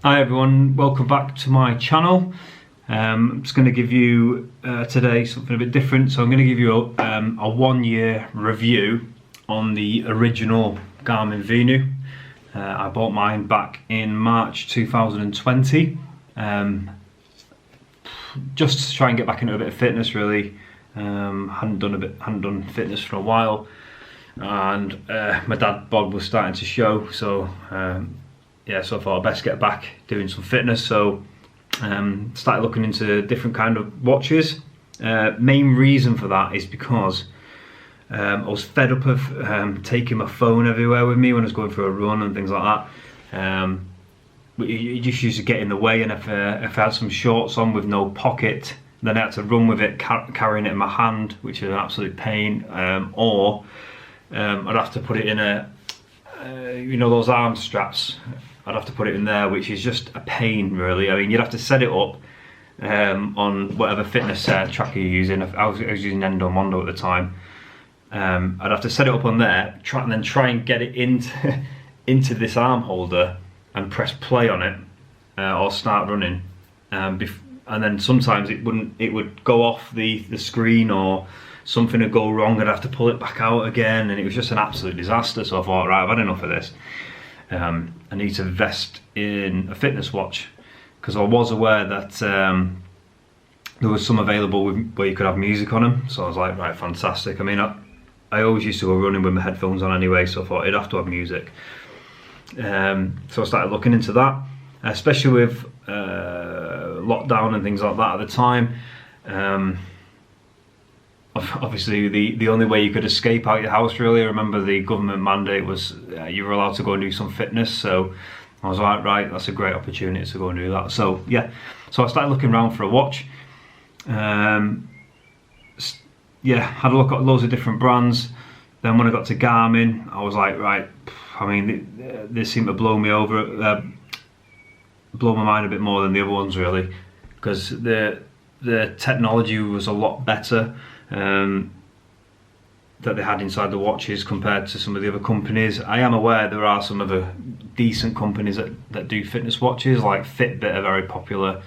Hi everyone, welcome back to my channel. I'm just going to give you today something a bit different. So I'm going to give you a 1 year review on the original Garmin Venu. I bought mine back in March 2020, just to try and get back into a bit of fitness really. Hadn't done fitness for a while, and my dad bod was starting to show, so yeah, so I thought I'd best get back doing some fitness. So started looking into different kind of watches. Main reason for that is because I was fed up of taking my phone everywhere with me when I was going for a run and things like that. It just used to get in the way, and if I had some shorts on with no pocket, then I had to run with it carrying it in my hand, which is an absolute pain. Or I'd have to put it in a you know, those arm straps. I'd have to put it in there, which is just a pain really. I mean, you'd have to set it up on whatever fitness tracker you're using. I was using Endo Mondo at the time. I'd have to set it up on there, and then try and get it into this arm holder and press play on it, or start running. And then sometimes it would go off the screen, or something would go wrong. I'd have to pull it back out again, and it was just an absolute disaster. So I thought, right, I've had enough of this. I need to invest in a fitness watch, because I was aware that there was some available where you could have music on them. So I was like, right, fantastic. I mean, I always used to go running with my headphones on anyway, so I thought it'd have to have music. So I started looking into that, especially with lockdown and things like that at the time. Obviously the only way you could escape out your house really, I remember the government mandate was you were allowed to go and do some fitness. So I was like, right, that's a great opportunity to go and do that. So yeah, so I started looking around for a watch. Yeah, had a look at loads of different brands. Then when I got to Garmin, I was like, right, I mean, they seem to blow me over, blow my mind a bit more than the other ones really, because the technology was a lot better that they had inside the watches compared to some of the other companies. I am aware there are some other decent companies that do fitness watches, like Fitbit are very popular.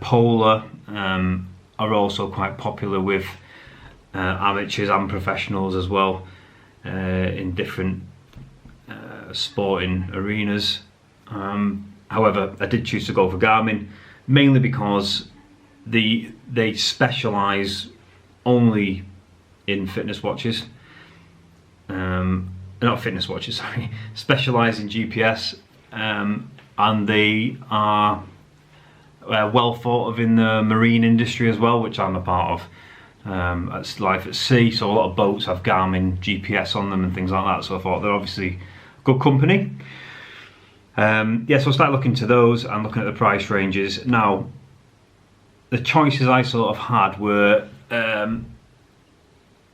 Polar are also quite popular with amateurs and professionals as well, in different sporting arenas. However, I did choose to go for Garmin, mainly because they specialise only in fitness watches. Not fitness watches, sorry, specialise in GPS, and they are well thought of in the marine industry as well, which I'm a part of. It's life at sea, so a lot of boats have Garmin GPS on them and things like that, so I thought they're obviously good company. Yeah, so I started looking to those and looking at the price ranges. Now, the choices I sort of had were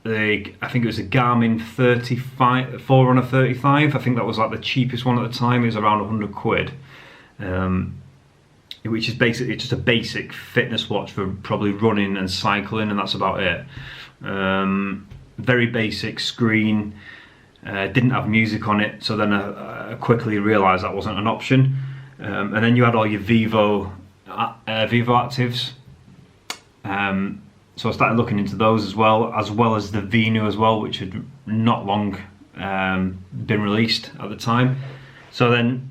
I think it was a Garmin 35, Forerunner 35. I think that was like the cheapest one at the time. It was around 100 quid, which is basically just a basic fitness watch for probably running and cycling, and that's about it. Very basic screen, didn't have music on it, so then I quickly realised that wasn't an option. And then you had all your Vivo Actives. So I started looking into those as well as the Venu as well, which had not long been released at the time. So then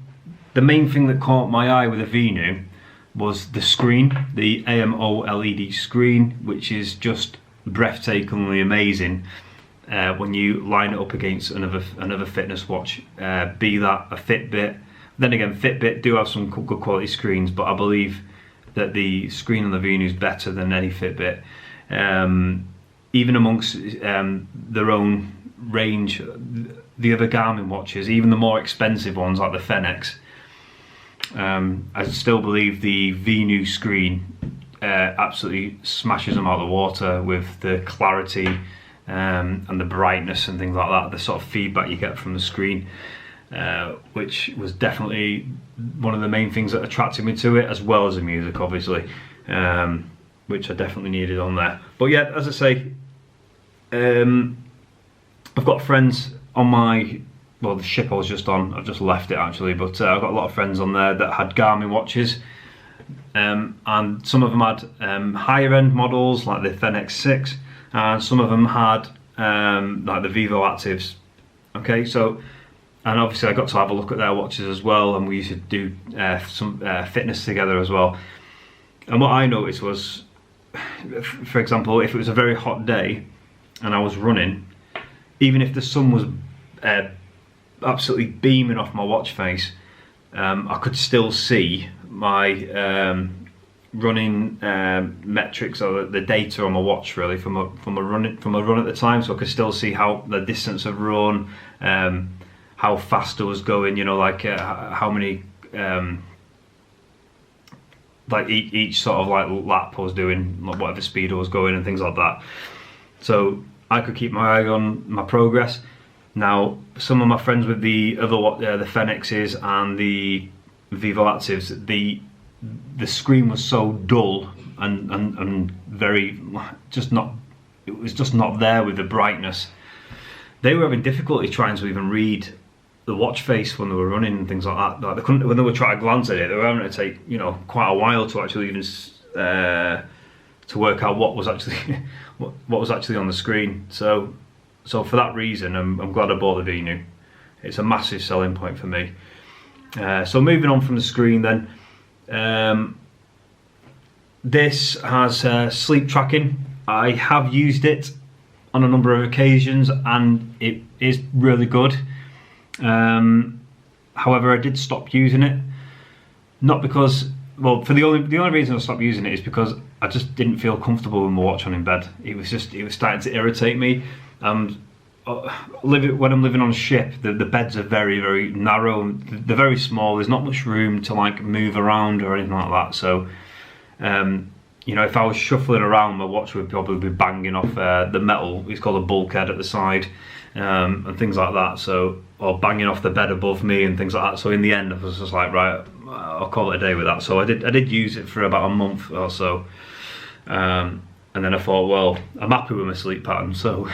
the main thing that caught my eye with the Venu was the screen, the AMOLED screen, which is just breathtakingly amazing when you line it up against another fitness watch, be that a Fitbit. Then again, Fitbit do have some good quality screens, but I believe that the screen on the Venu is better than any Fitbit. Even amongst their own range, the other Garmin watches, even the more expensive ones like the Fenix, I still believe the Venu screen absolutely smashes them out of the water with the clarity and the brightness and things like that, the sort of feedback you get from the screen, which was definitely one of the main things that attracted me to it, as well as the music obviously, which I definitely needed on there. But yeah, as I say, I've got friends on my well, the ship I was just on, I've just left it actually, but I've got a lot of friends on there that had Garmin watches, and some of them had higher end models like the Fenix 6, and some of them had like the Vivo Actives. Okay, so, and obviously I got to have a look at their watches as well, and we used to do some fitness together as well. And what I noticed was, for example, if it was a very hot day and I was running, even if the sun was absolutely beaming off my watch face, I could still see my running metrics, or the data on my watch really from a run at the time. So I could still see how the distance I've run, how fast I was going, you know, like how many like each sort of like lap I was doing, like whatever speed I was going and things like that. So I could keep my eye on my progress. Now, some of my friends with the other the Fenixes and the Vivo Actives, the screen was so dull and very just not, it was just not there with the brightness. They were having difficulty trying to even read the watch face when they were running and things like that. Like they couldn't, when they were trying to glance at it, they were having to take, you know, quite a while to actually even to work out what was actually what was actually on the screen. So for that reason, I'm glad I bought the Venu. It's a massive selling point for me. So moving on from the screen then, this has sleep tracking. I have used it on a number of occasions and it is really good. However, I did stop using it, not because, well, for the only reason I stopped using it is because I just didn't feel comfortable with my watch on in bed. It was starting to irritate me. When I'm living on a ship, the beds are very, very narrow. They're very small. There's not much room to like move around or anything like that. So, you know, if I was shuffling around, my watch would probably be banging off the metal. It's called a bulkhead at the side, and things like that. So, or banging off the bed above me and things like that. So in the end, I was just like, right, I'll call it a day with that. So I did use it for about a month or so. And then I thought, well, I'm happy with my sleep pattern, so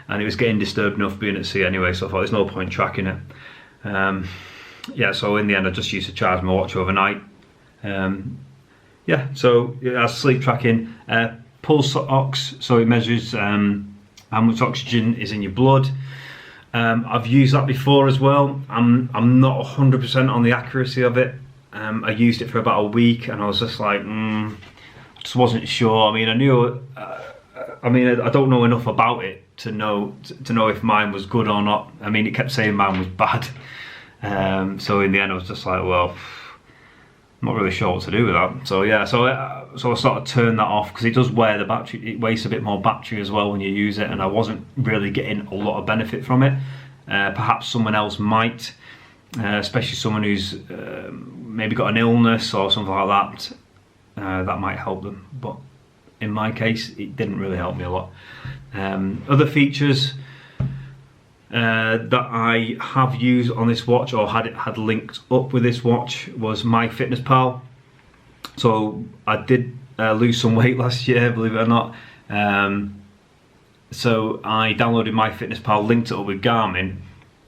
and it was getting disturbed enough being at sea anyway, so I thought there's no point tracking it. Yeah, so in the end I just used to charge my watch overnight. Yeah, so it has sleep tracking, pulse ox, so it measures how much oxygen is in your blood. I've used that before as well. I'm not 100% on the accuracy of it. I used it for about a week and I was just like, just wasn't sure. I mean, I knew. I mean, I don't know enough about it to know if mine was good or not. I mean, it kept saying mine was bad. So in the end, I was just like, well, I'm not really sure what to do with that. So yeah, so I sort of turned that off because it does wear the battery. It wastes a bit more battery as well when you use it, and I wasn't really getting a lot of benefit from it. Perhaps someone else might, especially someone who's maybe got an illness or something like that. That might help them, but in my case it didn't really help me a lot. Other features that I have used on this watch, or had linked up with this watch, was MyFitnessPal. So I did lose some weight last year, believe it or not. So I downloaded MyFitnessPal, linked it up with Garmin,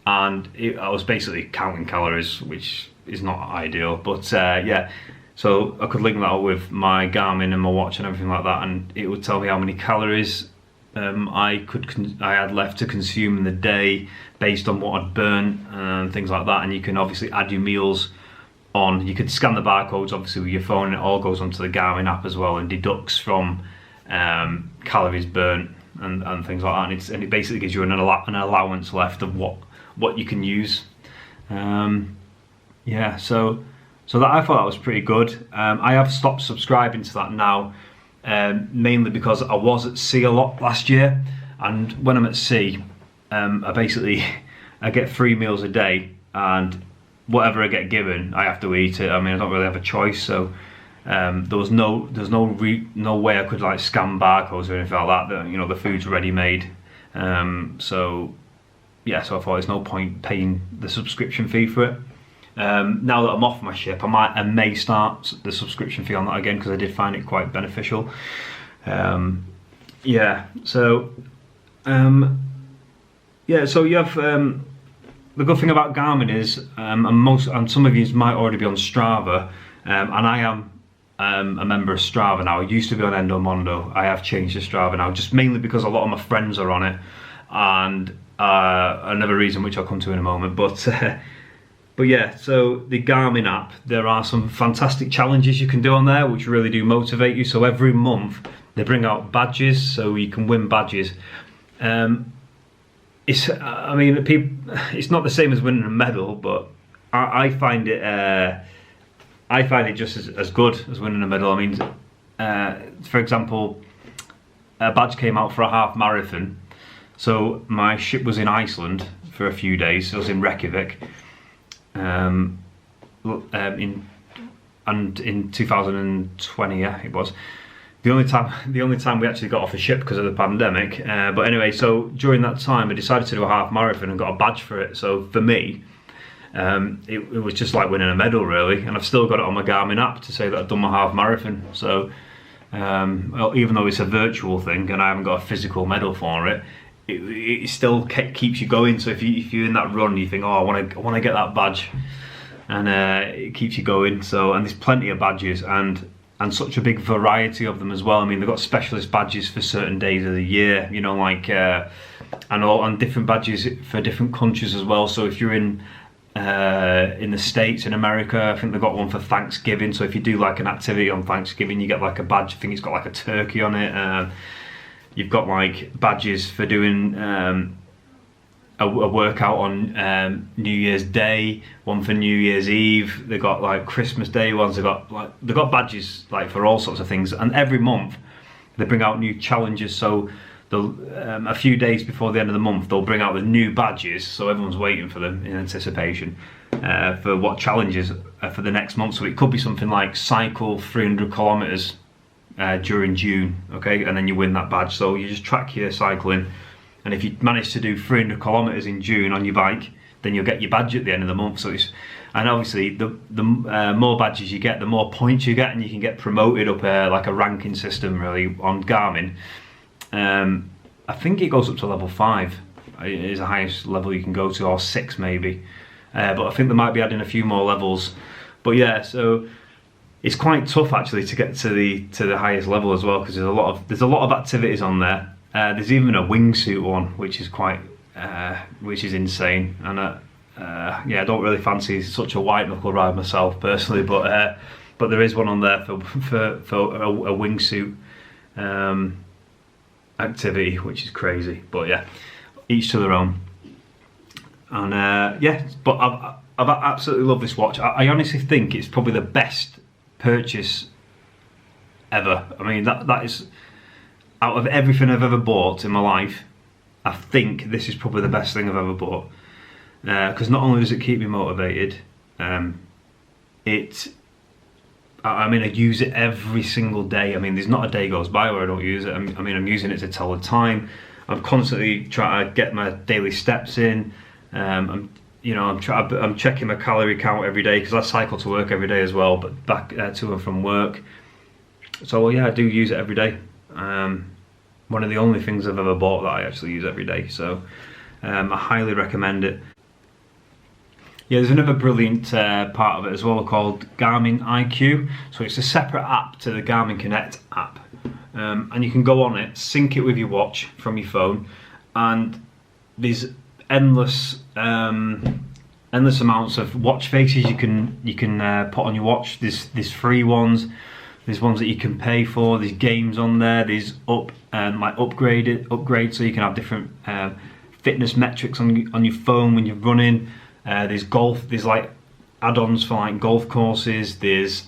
and I was basically counting calories, which is not ideal, but yeah. So I could link that up with my Garmin and my watch and everything like that, and it would tell me how many calories I had left to consume in the day based on what I'd burnt and things like that. And you can obviously add your meals on. You could scan the barcodes obviously with your phone, and it all goes onto the Garmin app as well and deducts from calories burnt and things like that. And it basically gives you an allowance left of what you can use. Yeah, so that, I thought that was pretty good. I have stopped subscribing to that now, mainly because I was at sea a lot last year, and when I'm at sea, I get 3 meals a day, and whatever I get given, I have to eat it. I mean, I don't really have a choice. So there was no way I could like scan barcodes or anything like that. You know, the food's ready made. So yeah, so I thought there's no point paying the subscription fee for it. Now that I'm off my ship, I may start the subscription fee on that again, because I did find it quite beneficial. Yeah, so yeah, so you have the good thing about Garmin is, and some of you might already be on Strava, and I am a member of Strava now. I used to be on Endomondo. I have changed to Strava now, just mainly because a lot of my friends are on it, and another reason which I'll come to in a moment. But yeah, so the Garmin app, there are some fantastic challenges you can do on there which really do motivate you. So every month they bring out badges, so you can win badges. It's not the same as winning a medal, but I find it just as good as winning a medal. I mean, for example, a badge came out for a half marathon. So my ship was in Iceland for a few days. So I was in Reykjavik. In 2020, yeah, it was the only time we actually got off the ship because of the pandemic. But anyway, so during that time, I decided to do a half marathon and got a badge for it. So for me, it was just like winning a medal, really. And I've still got it on my Garmin app to say that I've done my half marathon. So even though it's a virtual thing and I haven't got a physical medal for it, it still keeps you going. So if you're in that run, you think, oh, I want to get that badge, and it keeps you going. So, and there's plenty of badges and such a big variety of them as well. I mean, they've got specialist badges for certain days of the year, you know, like and different badges for different countries as well. So if you're in the States, in America, I think they've got one for Thanksgiving. So if you do like an activity on Thanksgiving, you get like a badge. I think it's got like a turkey on it. You've got like badges for doing a workout on New Year's Day, one for New Year's Eve. They've got like Christmas Day ones. They've got badges like for all sorts of things. And every month they bring out new challenges. So a few days before the end of the month, they'll bring out the new badges. So everyone's waiting for them in anticipation for what challenges for the next month. So it could be something like cycle 300 kilometers. During June, okay, and then you win that badge. So you just track your cycling, and if you manage to do 300 kilometers in June on your bike, then you'll get your badge at the end of the month. So and obviously the more badges you get, the more points you get, and you can get promoted up like a ranking system really on Garmin. I think it goes up to level 5. It is the highest level you can go to, or 6 maybe. But I think they might be adding a few more levels. But yeah, so it's quite tough actually to get to the highest level as well, because there's a lot of activities on there. There's even a wingsuit one, which is insane. And yeah, I don't really fancy such a white knuckle ride myself personally, but there is one on there for a wingsuit activity, which is crazy. But yeah, each to their own. And yeah, but I've absolutely loved this watch. I honestly think it's probably the best purchase ever. I mean, that is, out of everything I've ever bought in my life, I think this is probably the best thing I've ever bought, because not only does it keep me motivated, I use it every single day. I mean, there's not a day goes by where I don't use it. I'm using it to tell the time. I'm constantly trying to get my daily steps in. I'm checking my calorie count every day, because I cycle to work every day as well, but back to and from work. So well, yeah, I do use it every day. One of the only things I've ever bought that I actually use every day. So I highly recommend it. Yeah, there's another brilliant part of it as well called Garmin IQ. So it's a separate app to the Garmin Connect app, and you can go on it, sync it with your watch from your phone, and there's endless amounts of watch faces you can put on your watch. There's free ones, there's ones that you can pay for, there's games on there, there's upgrades, so you can have different fitness metrics on your phone when you're running. There's golf, there's like add-ons for like golf courses, there's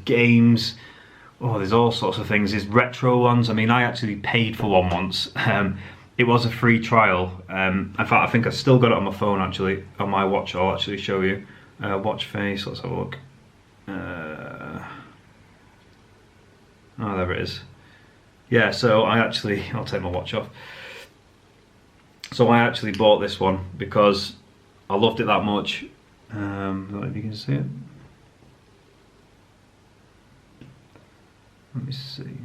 games, there's all sorts of things. There's retro ones. I mean, I actually paid for one once. It was a free trial. In fact, I think I still got it on my phone actually, on my watch. I'll actually show you. Watch face, let's have a look. Oh, there it is. Yeah, so I'll take my watch off. So I actually bought this one because I loved it that much. I don't know if you can see it. Let me see.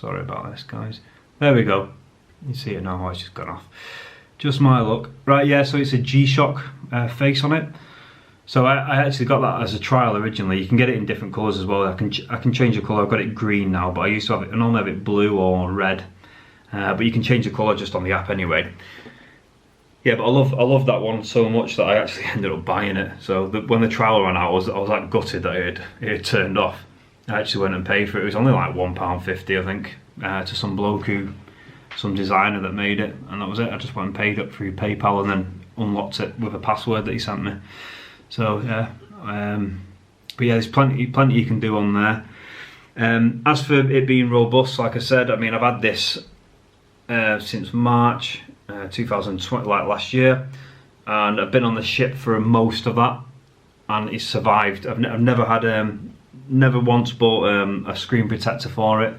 Sorry about this, guys. There we go. You see it now, it's just gone off. Just my luck. Right, yeah, so it's a G-Shock face on it. So I actually got that as a trial originally. You can get it in different colours as well. I can change the colour. I've got it green now, but I used to have it, I normally have it blue or red. But you can change the colour just on the app anyway. Yeah, but I love that one so much that I actually ended up buying it. So when the trial ran out, I was like gutted that it had turned off. I actually went and paid for it. It was only like £1.50, I think, to some bloke some designer that made it, and that was it. I just went and paid it through PayPal and then unlocked it with a password that he sent me. So yeah, but yeah, there's plenty you can do on there. As for it being robust, like I said, I mean, I've had this since March 2020, like last year, and I've been on the ship for most of that, and it's survived. I've never had never once bought a screen protector for it,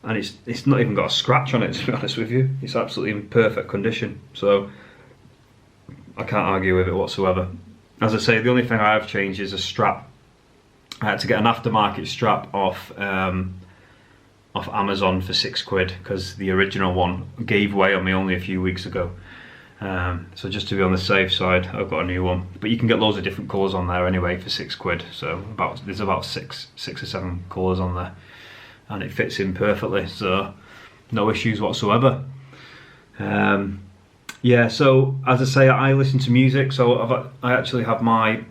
and it's not even got a scratch on it, to be honest with you. It's absolutely in perfect condition, so I can't argue with it whatsoever. As I say, the only thing I have changed is a strap. I had to get an aftermarket strap off Amazon for £6 because the original one gave way on me only a few weeks ago. So just to be on the safe side, I've got a new one. But you can get loads of different colours on there anyway for £6. So there's about six or seven colours on there, and it fits in perfectly. So no issues whatsoever. Yeah, so as I say, I listen to music, so I actually have my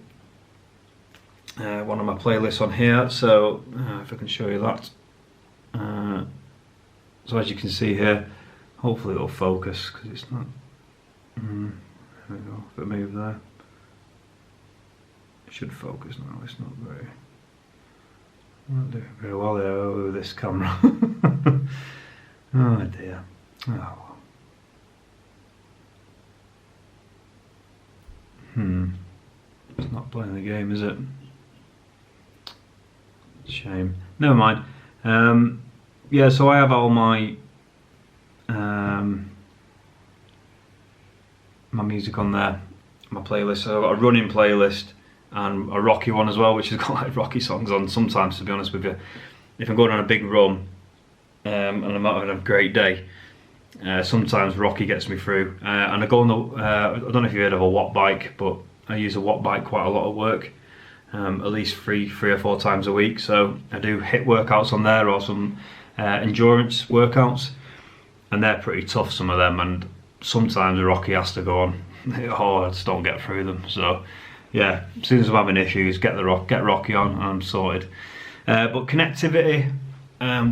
one of my playlists on here. So if I can show you that. So as you can see here, hopefully it'll focus because it's not. There we go. If I move there, it should focus now. It's not very. Not doing very well there with this camera. Oh dear. Oh well. It's not playing the game, is it? Shame. Never mind. Yeah, so I have all my my music on there, my playlist. So I've got a running playlist and a rocky one as well, which has got like rocky songs on sometimes, to be honest with you. If I'm going on a big run and I'm not having a great day, sometimes rocky gets me through. And I go on the, I don't know if you've heard of a watt bike, but I use a watt bike quite a lot at work, at least three or four times a week. So I do HIIT workouts on there or some endurance workouts, and they're pretty tough, some of them, and sometimes the rocky has to go on. Oh, I just don't get through them. So yeah, as soon as I'm having issues, get rocky on and I'm sorted. But connectivity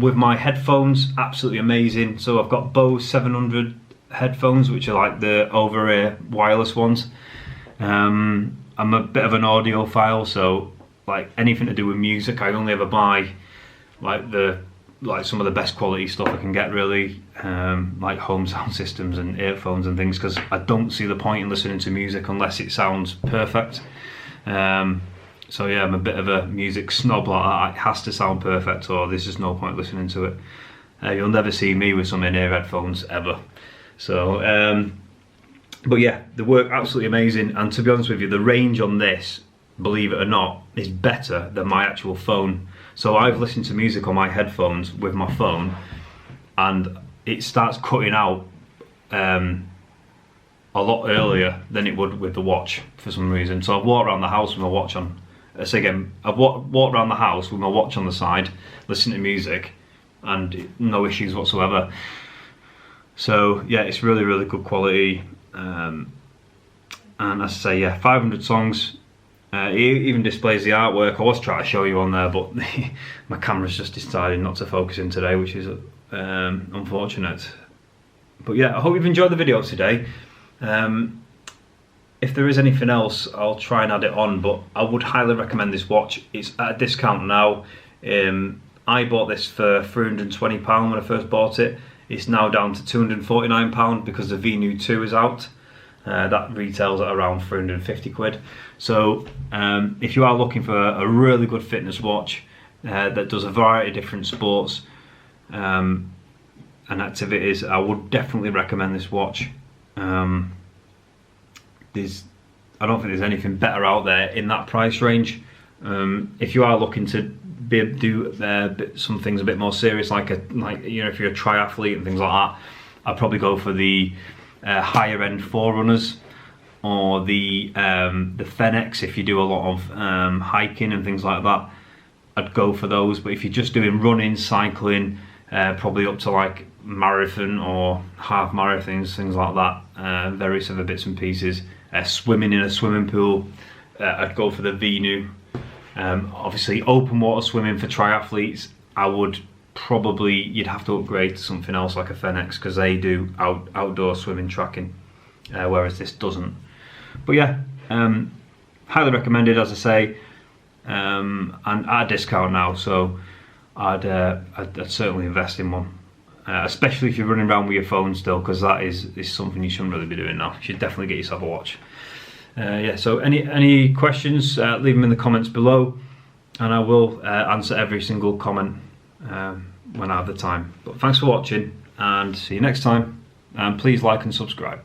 with my headphones, absolutely amazing. So I've got Bose 700 headphones, which are like the over-ear wireless ones. I'm a bit of an audiophile, so like anything to do with music, I only ever buy like some of the best quality stuff I can get, really, like home sound systems and earphones and things, because I don't see the point in listening to music unless it sounds perfect. So yeah, I'm a bit of a music snob like that. It has to sound perfect or there's just no point listening to it. You'll never see me with some in-ear headphones ever. So but yeah, they work absolutely amazing, and to be honest with you, the range on this, believe it or not, is better than my actual phone. So I've listened to music on my headphones with my phone, and it starts cutting out a lot earlier than it would with the watch for some reason. So I've walked around the house with my watch on. So again, I've walked around the house with my watch on the side, listening to music, and no issues whatsoever. So yeah, it's really, really good quality. And as I say, yeah, 500 songs. It even displays the artwork. I was trying to show you on there, but my camera's just decided not to focus in today, which is unfortunate. But yeah, I hope you've enjoyed the video today. If there is anything else, I'll try and add it on, but I would highly recommend this watch. It's at a discount now. I bought this for £320 when I first bought it. It's now down to £249 because the Venu 2 is out. That retails at around £350. So if you are looking for a really good fitness watch that does a variety of different sports and activities, I would definitely recommend this watch. I don't think there's anything better out there in that price range. If you are looking to do some things a bit more serious, like you know, if you're a triathlete and things like that, I'd probably go for the higher end forerunners, or the Fenix if you do a lot of hiking and things like that. I'd go for those. But if you're just doing running, cycling, probably up to like marathon or half marathons, things like that, various other bits and pieces. Swimming in a swimming pool, I'd go for the Venu. Obviously open water swimming for triathletes, I would probably, you'd have to upgrade to something else like a Fenix, because they do outdoor swimming tracking, whereas this doesn't. But yeah, highly recommended, as I say, and at a discount now, so I'd certainly invest in one, especially if you're running around with your phone still, because that is something you shouldn't really be doing now. You should definitely get yourself a watch. Yeah, so any questions, leave them in the comments below, and I will answer every single comment when I have the time. But thanks for watching, and see you next time, and please like and subscribe.